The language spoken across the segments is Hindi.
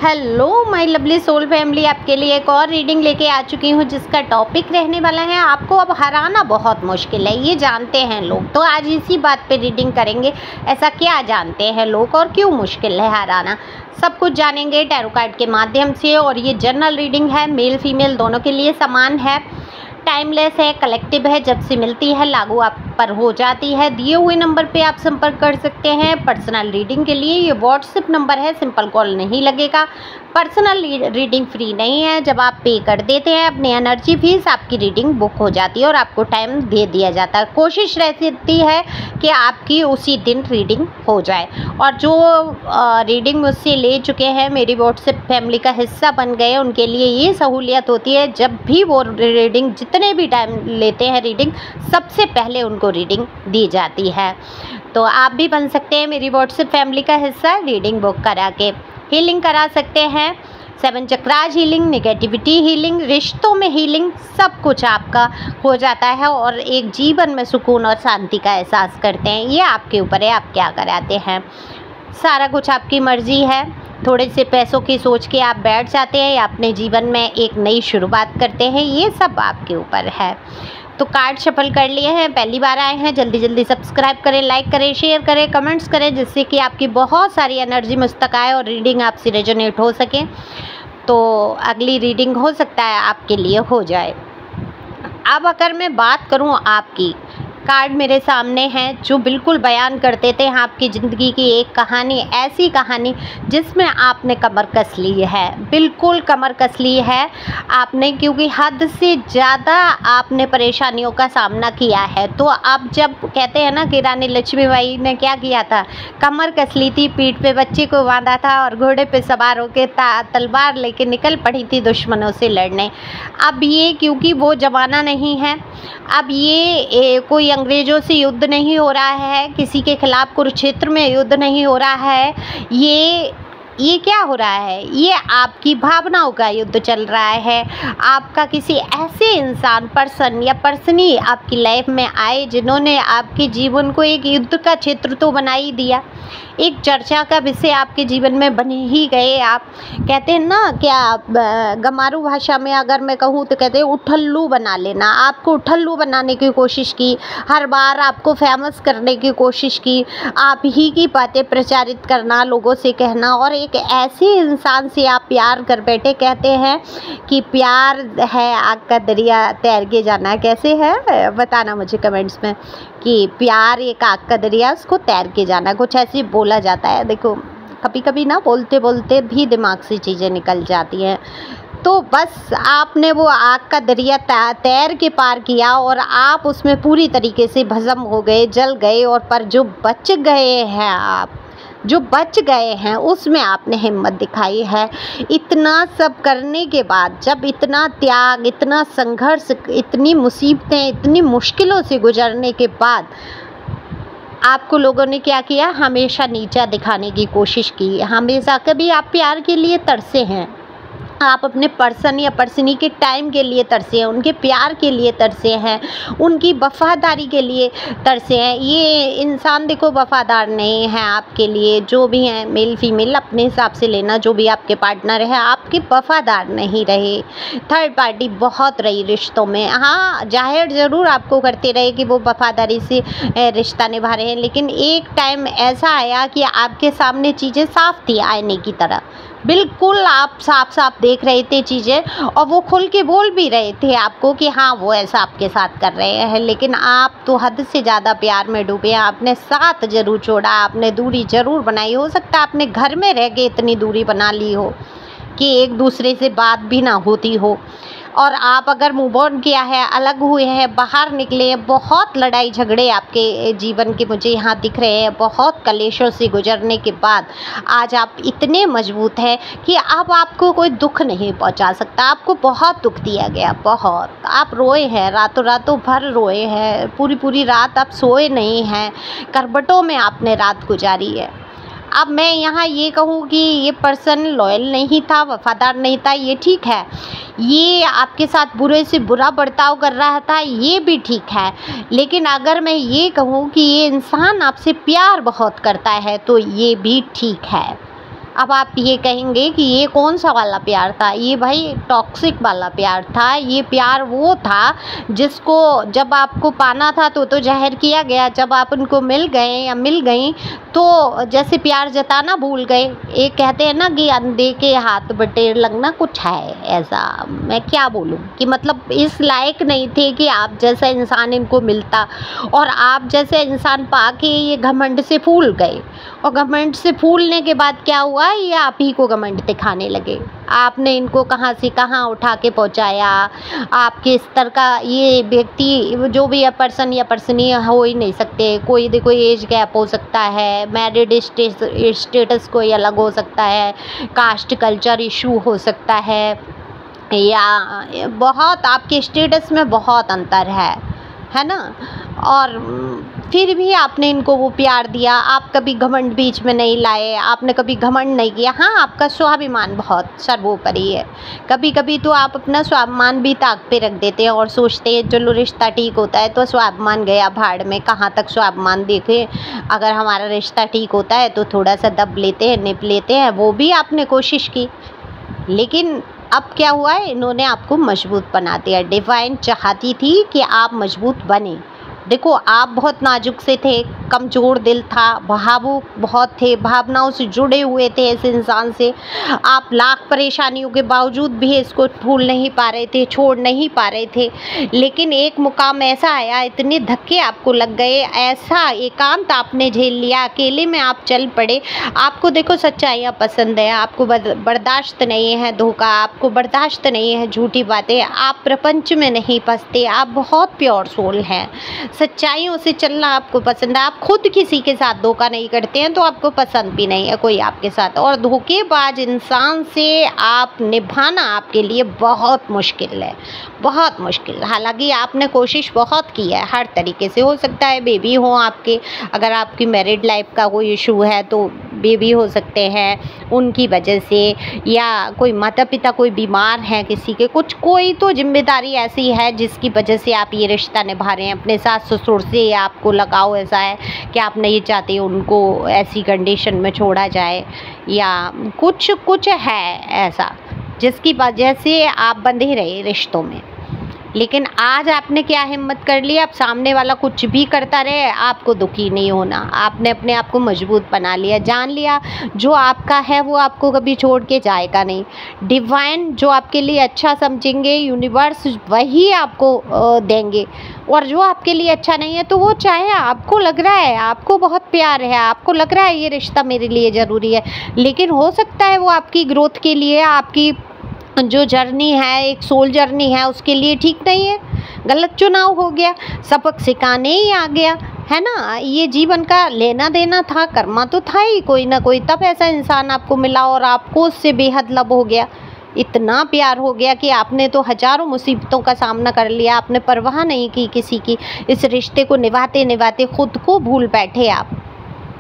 Hello my lovely soul family, आपके लिए एक और रीडिंग लेके आ चुकी हूँ जिसका टॉपिक रहने वाला है आपको अब हराना बहुत मुश्किल है। ये जानते हैं लोग, तो आज इसी बात पे रीडिंग करेंगे। ऐसा क्या जानते हैं लोग और क्यों मुश्किल है हराना, सब कुछ जानेंगे टैरो कार्ड के माध्यम से। और ये जनरल रीडिंग है, मेल फीमेल दोनों के लिए समान है, टाइमलेस है, कलेक्टिव है, जब से मिलती है लागू आप पर हो जाती है। दिए हुए नंबर पे आप संपर्क कर सकते हैं पर्सनल रीडिंग के लिए। ये व्हाट्सएप नंबर है, सिंपल कॉल नहीं लगेगा। पर्सनल रीडिंग फ्री नहीं है, जब आप पे कर देते हैं अपनी एनर्जी फीस आपकी रीडिंग बुक हो जाती है और आपको टाइम दे दिया जाता है। कोशिश रहती है कि आपकी उसी दिन रीडिंग हो जाए। और जो रीडिंग मुझसे ले चुके हैं, मेरी व्हाट्सएप फैमिली का हिस्सा बन गए, उनके लिए ये सहूलियत होती है जब भी वो रीडिंग जितने भी टाइम लेते हैं रीडिंग, सबसे पहले उनको रीडिंग दी जाती है। तो आप भी बन सकते हैं मेरी व्हाट्सएप फैमिली का हिस्सा, रीडिंग बुक करा के हीलिंग करा सकते हैं। 7 चक्रास हीलिंग, नेगेटिविटी हीलिंग, रिश्तों में हीलिंग, सब कुछ आपका हो जाता है और एक जीवन में सुकून और शांति का एहसास करते हैं। ये आपके ऊपर है, आप क्या कराते हैं, सारा कुछ आपकी मर्जी है। थोड़े से पैसों की सोच के आप बैठ जाते हैं या अपने जीवन में एक नई शुरुआत करते हैं, ये सब आपके ऊपर है। तो कार्ड शफल कर लिए हैं, पहली बार आए हैं जल्दी जल्दी सब्सक्राइब करें, लाइक करें, शेयर करें, कमेंट्स करें, जिससे कि आपकी बहुत सारी एनर्जी मुझ तक आए और रीडिंग आपसे रेजोनेट हो सके। तो अगली रीडिंग हो सकता है आपके लिए हो जाए। अब अगर मैं बात करूं, आपकी कार्ड मेरे सामने हैं जो बिल्कुल बयान कर देते हैं आपकी ज़िंदगी की एक कहानी, ऐसी कहानी जिसमें आपने कमर कस ली है, बिल्कुल कमर कस ली है आपने, क्योंकि हद से ज़्यादा आपने परेशानियों का सामना किया है। तो अब जब कहते हैं ना कि रानी लक्ष्मीबाई ने क्या किया था, कमर कस ली थी, पीठ पे बच्चे को बांधा था और घोड़े पे सवार होकर तलवार लेके निकल पड़ी थी दुश्मनों से लड़ने। अब ये क्योंकि वो ज़माना नहीं है, अब ये कोई अंग्रेज़ों से युद्ध नहीं हो रहा है, किसी के खिलाफ कुरुक्षेत्र में युद्ध नहीं हो रहा है, ये क्या हो रहा है, ये आपकी भावनाओं का युद्ध चल रहा है। आपका किसी ऐसे इंसान, पर्सन या पर्सनी आपकी लाइफ में आए जिन्होंने आपके जीवन को एक युद्ध का क्षेत्र तो बना ही दिया, एक चर्चा का विषय आपके जीवन में बन ही गए। आप कहते हैं ना, क्या गमारू भाषा में अगर मैं कहूँ तो कहते हैं उठल्लू बना लेना। आपको उठल्लू बनाने की कोशिश की, हर बार आपको फेमस करने की कोशिश की, आप ही की बातें प्रचारित करना, लोगों से कहना, और एक ऐसे इंसान से आप प्यार कर बैठे। कहते हैं कि प्यार है आग का दरिया तैर के जाना, कैसे है बताना मुझे कमेंट्स में, कि प्यार एक आग का दरिया उसको तैर के जाना, कुछ ऐसे बोला जाता है। देखो कभी कभी ना बोलते बोलते भी दिमाग से चीज़ें निकल जाती हैं। तो बस आपने वो आग का दरिया तैर के पार किया और आप उसमें पूरी तरीके से भस्म हो गए, जल गए। और पर जो बच गए हैं, आप जो बच गए हैं उसमें आपने हिम्मत दिखाई है। इतना सब करने के बाद, जब इतना त्याग, इतना संघर्ष, इतनी मुसीबतें, इतनी मुश्किलों से गुजरने के बाद आपको लोगों ने क्या किया, हमेशा नीचा दिखाने की कोशिश की। हमेशा कभी आप प्यार के लिए तरसे हैं, आप अपने पर्सन या पर्सनी के टाइम के लिए तरसे हैं, उनके प्यार के लिए तरसे हैं, उनकी वफादारी के लिए तरसे हैं। ये इंसान देखो वफादार नहीं है आपके लिए, जो भी हैं मेल फीमेल अपने हिसाब से लेना, जो भी आपके पार्टनर है आपके वफादार नहीं रहे, थर्ड पार्टी बहुत रही रिश्तों में। हाँ, जाहिर ज़रूर आपको करते रहे कि वो वफादारी से रिश्ता निभा रहे हैं, लेकिन एक टाइम ऐसा आया कि आपके सामने चीज़ें साफ थी आईने की तरह, बिल्कुल आप साफ साफ देख रहे थे चीज़ें, और वो खुल के बोल भी रहे थे आपको कि हाँ वो ऐसा आपके साथ कर रहे हैं। लेकिन आप तो हद से ज़्यादा प्यार में डूबे हैं, आपने साथ ज़रूर छोड़ा, आपने दूरी ज़रूर बनाई। हो सकता है आपने घर में रह के इतनी दूरी बना ली हो कि एक दूसरे से बात भी ना होती हो, और आप अगर मूव ऑन किया है, अलग हुए हैं, बाहर निकले हैं। बहुत लड़ाई झगड़े आपके जीवन के मुझे यहाँ दिख रहे हैं, बहुत कलेशों से गुजरने के बाद आज आप इतने मजबूत हैं कि अब आपको कोई दुख नहीं पहुँचा सकता। आपको बहुत दुख दिया गया, बहुत, आप रोए हैं, रातों भर रोए हैं, पूरी पूरी रात आप सोए नहीं हैं, करवटों में आपने रात गुजारी है। अब मैं यहाँ ये कहूँ कि ये पर्सन लॉयल नहीं था, वफादार नहीं था, ये ठीक है। ये आपके साथ बुरे से बुरा बर्ताव कर रहा था, ये भी ठीक है। लेकिन अगर मैं ये कहूँ कि ये इंसान आपसे प्यार बहुत करता है, तो ये भी ठीक है। अब आप ये कहेंगे कि ये कौन सा वाला प्यार था, ये भाई टॉक्सिक वाला प्यार था। ये प्यार वो था जिसको जब आपको पाना था तो ज़हर किया गया, जब आप उनको मिल गए या मिल गई तो जैसे प्यार जताना भूल गए। एक कहते हैं ना कि अंधे के हाथ बटेर लगना, कुछ है ऐसा। मैं क्या बोलूँ कि मतलब इस लायक नहीं थे कि आप जैसा इंसान इनको मिलता, और आप जैसे इंसान पाके ये घमंड से फूल गए। और घमंड से फूलने के बाद क्या हुआ, ये आप ही को घमंड दिखाने लगे। आपने इनको कहाँ से कहाँ उठा के पहुँचाया। आपके स्तर का ये व्यक्ति जो भी है, पर्सन या पर्सनी हो ही नहीं सकते। कोई देखो एज गैप हो सकता है, मैरिड स्टेटस कोई अलग हो सकता है, कास्ट कल्चर इशू हो सकता है, या बहुत आपके स्टेटस में बहुत अंतर है ना। और फिर भी आपने इनको वो प्यार दिया। आप कभी घमंड बीच में नहीं लाए, आपने कभी घमंड नहीं किया। हाँ, आपका स्वाभिमान बहुत सर्वोपरि है। कभी कभी तो आप अपना स्वाभिमान भी ताक पे रख देते हैं और सोचते हैं चलो रिश्ता ठीक होता है तो स्वाभिमान गया भाड़ में। कहाँ तक स्वाभिमान देखें, अगर हमारा रिश्ता ठीक होता है तो थोड़ा सा दब लेते हैं, निप लेते हैं। वो भी आपने कोशिश की, लेकिन अब क्या हुआ है, इन्होंने आपको मजबूत बना दिया। डिवाइन चाहती थी कि आप मजबूत बने। देखो, आप बहुत नाजुक से थे, कमज़ोर दिल था, भावुक बहुत थे, भावनाओं से जुड़े हुए थे इस इंसान से। आप लाख परेशानियों के बावजूद भी इसको भूल नहीं पा रहे थे, छोड़ नहीं पा रहे थे। लेकिन एक मुकाम ऐसा आया, इतने धक्के आपको लग गए, ऐसा एकांत आपने झेल लिया, अकेले में आप चल पड़े। आपको देखो सच्चाइयाँ पसंद है, आपको बर्दाश्त नहीं है धोखा, आपको बर्दाश्त नहीं है झूठी बातें, आप प्रपंच में नहीं फंसते, आप बहुत प्योर सोल हैं। सच्चाइयों से चलना आपको पसंद है। आप खुद किसी के साथ धोखा नहीं करते हैं तो आपको पसंद भी नहीं है कोई आपके साथ। और धोखेबाज इंसान से आप निभाना आपके लिए बहुत मुश्किल है, बहुत मुश्किल। हालांकि आपने कोशिश बहुत की है हर तरीके से। हो सकता है बेबी हो आपके, अगर आपकी मैरिड लाइफ का कोई इशू है तो बेबी हो सकते हैं उनकी वजह से, या कोई माता पिता कोई बीमार हैं किसी के, कुछ कोई तो जिम्मेदारी ऐसी है जिसकी वजह से आप ये रिश्ता निभा रहे हैं। अपने सास ससुर से आपको लगाव ऐसा है कि आप नहीं चाहते उनको ऐसी कंडीशन में छोड़ा जाए, या कुछ है ऐसा जिसकी वजह से आप बंधे रहे रिश्तों में। लेकिन आज आपने क्या हिम्मत कर ली, आप सामने वाला कुछ भी करता रहे आपको दुखी नहीं होना। आपने अपने आप को मजबूत बना लिया, जान लिया जो आपका है वो आपको कभी छोड़ के जाएगा नहीं। डिवाइन जो आपके लिए अच्छा समझेंगे, यूनिवर्स वही आपको देंगे। और जो आपके लिए अच्छा नहीं है तो वो चाहे आपको लग रहा है आपको बहुत प्यार है, आपको लग रहा है ये रिश्ता मेरे लिए ज़रूरी है, लेकिन हो सकता है वो आपकी ग्रोथ के लिए, आपकी जो जर्नी है, एक सोल जर्नी है, उसके लिए ठीक नहीं है। गलत चुनाव हो गया, सबक सिखाने ही आ गया, है ना। ये जीवन का लेना देना था, कर्मा तो था ही कोई ना कोई, तब ऐसा इंसान आपको मिला और आपको उससे बेहद लब हो गया। इतना प्यार हो गया कि आपने तो हज़ारों मुसीबतों का सामना कर लिया, आपने परवाह नहीं की किसी की। इस रिश्ते को निभाते निभाते खुद को भूल बैठे आप।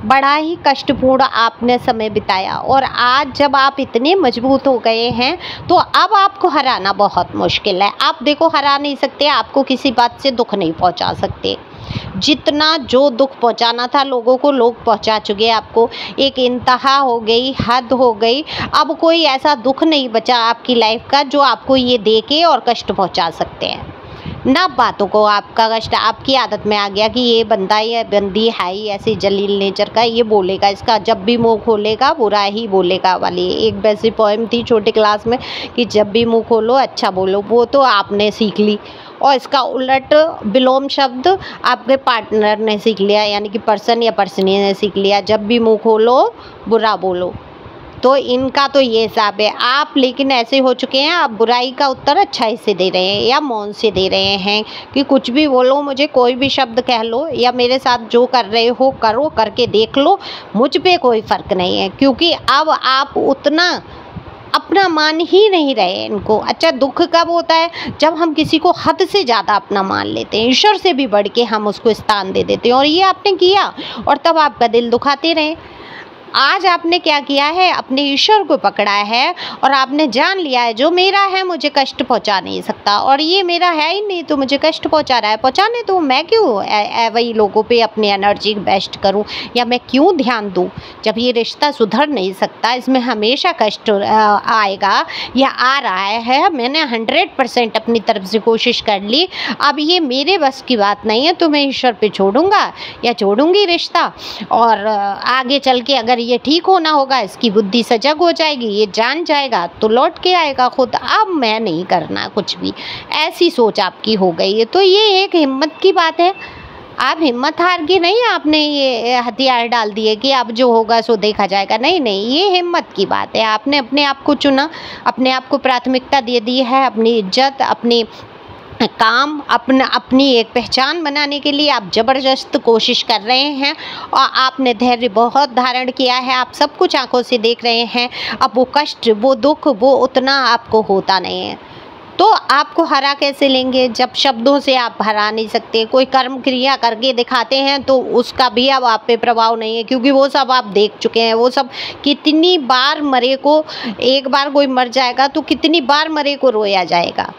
बड़ा ही कष्टपूर्ण आपने समय बिताया, और आज जब आप इतने मजबूत हो गए हैं तो अब आपको हराना बहुत मुश्किल है। आप देखो हरा नहीं सकते, आपको किसी बात से दुख नहीं पहुंचा सकते। जितना जो दुख पहुंचाना था लोगों को लोग पहुंचा चुके। आपको एक इंतहा हो गई, हद हो गई। अब कोई ऐसा दुख नहीं बचा आपकी लाइफ का जो आपको ये दे के और कष्ट पहुंचा सकते हैं। ना बातों को आपका कष्ट आपकी आदत में आ गया कि ये बंदा ये बंदी है ही ऐसे जलील नेचर का, ये बोलेगा, इसका जब भी मुंह खोलेगा बुरा ही बोलेगा वाली एक वैसी पोएम थी छोटे क्लास में कि जब भी मुंह खोलो अच्छा बोलो। वो तो आपने सीख ली, और इसका उलट विलोम शब्द आपके पार्टनर ने सीख लिया, यानी कि पर्सन या पर्सनी ने सीख लिया, जब भी मुंह खोलो बुरा बोलो। तो इनका तो ये हिसाब है। आप लेकिन ऐसे हो चुके हैं, आप बुराई का उत्तर अच्छाई से दे रहे हैं या मौन से दे रहे हैं कि कुछ भी बोलो, मुझे कोई भी शब्द कह लो, या मेरे साथ जो कर रहे हो करो, करके देख लो, मुझ पे कोई फ़र्क नहीं है। क्योंकि अब आप उतना अपना मान ही नहीं रहे इनको। अच्छा, दुख कब होता है? जब हम किसी को हद से ज़्यादा अपना मान लेते हैं, ईश्वर से भी बढ़ के हम उसको स्थान दे देते हैं, और ये आपने किया और तब आपका दिल दुखाते रहे। आज आपने क्या किया है, अपने ईश्वर को पकड़ा है और आपने जान लिया है जो मेरा है मुझे कष्ट पहुंचा नहीं सकता, और ये मेरा है ही नहीं तो मुझे कष्ट पहुंचा रहा है, पहुंचाने दो। मैं क्यों वही लोगों पे अपनी एनर्जी वेस्ट करूं, या मैं क्यों ध्यान दूं जब ये रिश्ता सुधर नहीं सकता, इसमें हमेशा कष्ट आएगा या आ रहा है। मैंने 100% अपनी तरफ से कोशिश कर ली, अब ये मेरे बस की बात नहीं है, तो मैं ईश्वर पे छोड़ूंगा या छोड़ूंगी रिश्ता, और आगे चल के अगर ये ठीक होना होगा, इसकी बुद्धि सजग हो जाएगी, ये जान जाएगा तो लौट के आएगा खुद। अब मैं नहीं करना कुछ भी, ऐसी सोच आपकी हो गई है। तो ये एक हिम्मत की बात है, आप हिम्मत हार के नहीं आपने ये हथियार डाल दिए कि अब जो होगा सो देखा जाएगा। नहीं नहीं, ये हिम्मत की बात है। आपने अपने आप को चुना, अपने आप को प्राथमिकता दे दी है, अपनी इज्जत, अपनी काम, अपनी एक पहचान बनाने के लिए आप ज़बरदस्त कोशिश कर रहे हैं, और आपने धैर्य बहुत धारण किया है, आप सब कुछ आंखों से देख रहे हैं। अब वो कष्ट, वो दुख, वो उतना आपको होता नहीं है, तो आपको हरा कैसे लेंगे जब शब्दों से आप हरा नहीं सकते। कोई कर्म क्रिया करके दिखाते हैं तो उसका भी अब आप पे प्रभाव नहीं है, क्योंकि वो सब आप देख चुके हैं। वो सब कितनी बार मरे को, एक बार कोई मर जाएगा तो कितनी बार मरे को रोया जाएगा,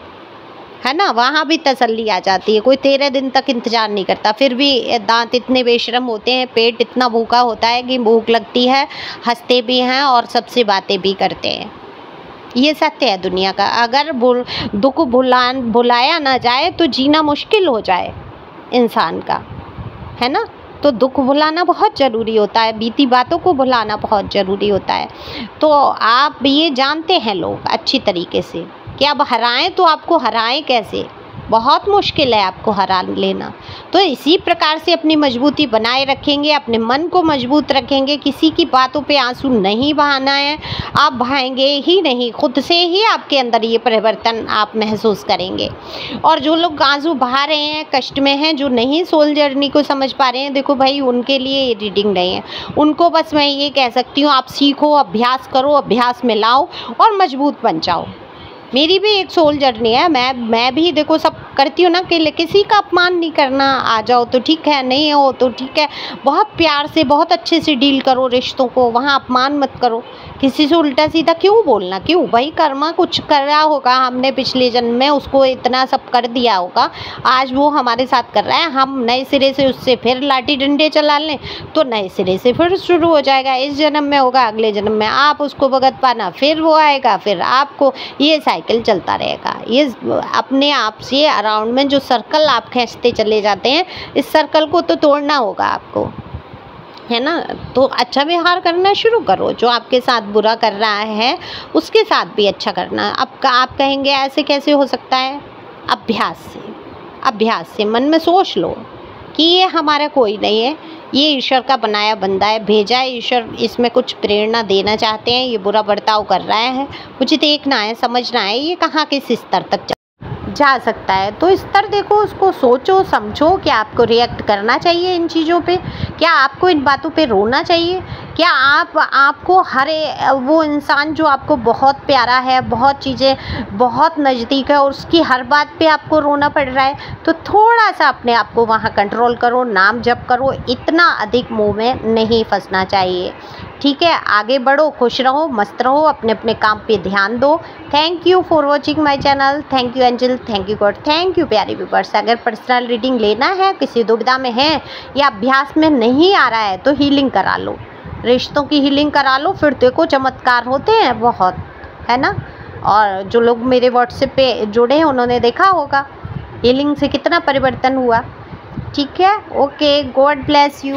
है ना। वहाँ भी तसल्ली आ जाती है। कोई 13 दिन तक इंतज़ार नहीं करता, फिर भी दांत इतने बेशरम होते हैं, पेट इतना भूखा होता है कि भूख लगती है, हंसते भी हैं और सबसे बातें भी करते हैं। ये सत्य है दुनिया का। अगर दुख भुलाया ना जाए तो जीना मुश्किल हो जाए इंसान का, है ना। तो दुख भुलाना बहुत ज़रूरी होता है, बीती बातों को भुलाना बहुत ज़रूरी होता है। तो आप ये जानते हैं लोग अच्छी तरीके से कि अब हराएं तो आपको हराएं कैसे, बहुत मुश्किल है आपको हरा लेना। तो इसी प्रकार से अपनी मजबूती बनाए रखेंगे, अपने मन को मजबूत रखेंगे, किसी की बातों पे आंसू नहीं बहाना है। आप बहाएंगे ही नहीं, खुद से ही आपके अंदर ये परिवर्तन आप महसूस करेंगे। और जो लोग आंसू बहा रहे हैं, कष्ट में हैं, जो नहीं सोल जर्नी को समझ पा रहे हैं, देखो भाई उनके लिए ये रीडिंग नहीं है। उनको बस मैं ये कह सकती हूँ, आप सीखो, अभ्यास करो, अभ्यास में लाओ और मजबूत बन जाओ। मेरी भी एक सोल जर्नी है, मैं भी देखो सब करती हूँ ना कि किसी का अपमान नहीं करना। आ जाओ तो ठीक है, नहीं हो तो ठीक है, बहुत प्यार से, बहुत अच्छे से डील करो रिश्तों को, वहाँ अपमान मत करो। किसी से उल्टा सीधा क्यों बोलना, क्यों भाई। कर्मा कुछ कर रहा होगा हमने पिछले जन्म में, उसको इतना सब कर दिया होगा, आज वो हमारे साथ कर रहा है, हम नए सिरे से उससे फिर लाठी डंडे चला लें तो नए सिरे से फिर शुरू हो जाएगा। इस जन्म में होगा, अगले जन्म में आप उसको भगत पाना, फिर वो आएगा, फिर आपको, ये साइकिल चलता रहेगा। ये अपने आप से अराउंड में जो सर्कल आप खींचते चले जाते हैं, इस सर्कल को तो तोड़ना होगा आपको, है ना। तो अच्छा व्यवहार करना शुरू करो, जो आपके साथ बुरा कर रहा है उसके साथ भी अच्छा करना। अब आप कहेंगे ऐसे कैसे हो सकता है, अभ्यास से मन में सोच लो कि ये हमारा कोई नहीं है, ये ईश्वर का बनाया बंदा है, भेजा है ईश्वर, इसमें कुछ प्रेरणा देना चाहते हैं, ये बुरा बर्ताव कर रहा है, मुझे देखना है, समझना है ये कहाँ किस स्तर तक जा सकता है। तो स्तर देखो, उसको सोचो, समझो, क्या आपको रिएक्ट करना चाहिए इन चीज़ों पे, क्या आपको इन बातों पे रोना चाहिए, क्या आपको हर वो इंसान जो आपको बहुत प्यारा है, बहुत चीज़ें बहुत नज़दीक है और उसकी हर बात पे आपको रोना पड़ रहा है, तो थोड़ा सा अपने आप को वहाँ कंट्रोल करो, नाम जप करो, इतना अधिक मोह में नहीं फंसना चाहिए। ठीक है, आगे बढ़ो, खुश रहो, मस्त रहो, अपने अपने काम पे ध्यान दो। Thank you for watching my channel. Thank you angel, thank you God, thank you प्यारे व्यूअर्स। अगर पर्सनल रीडिंग लेना है, किसी दुविधा में है या अभ्यास में नहीं आ रहा है तो हीलिंग करा लो, रिश्तों की हीलिंग करा लो, फिर देखो चमत्कार होते हैं बहुत, है ना। और जो लोग मेरे व्हाट्सएप पे जुड़े हैं उन्होंने देखा होगा हीलिंग से कितना परिवर्तन हुआ। ठीक है, ओके, गॉड ब्लेस यू।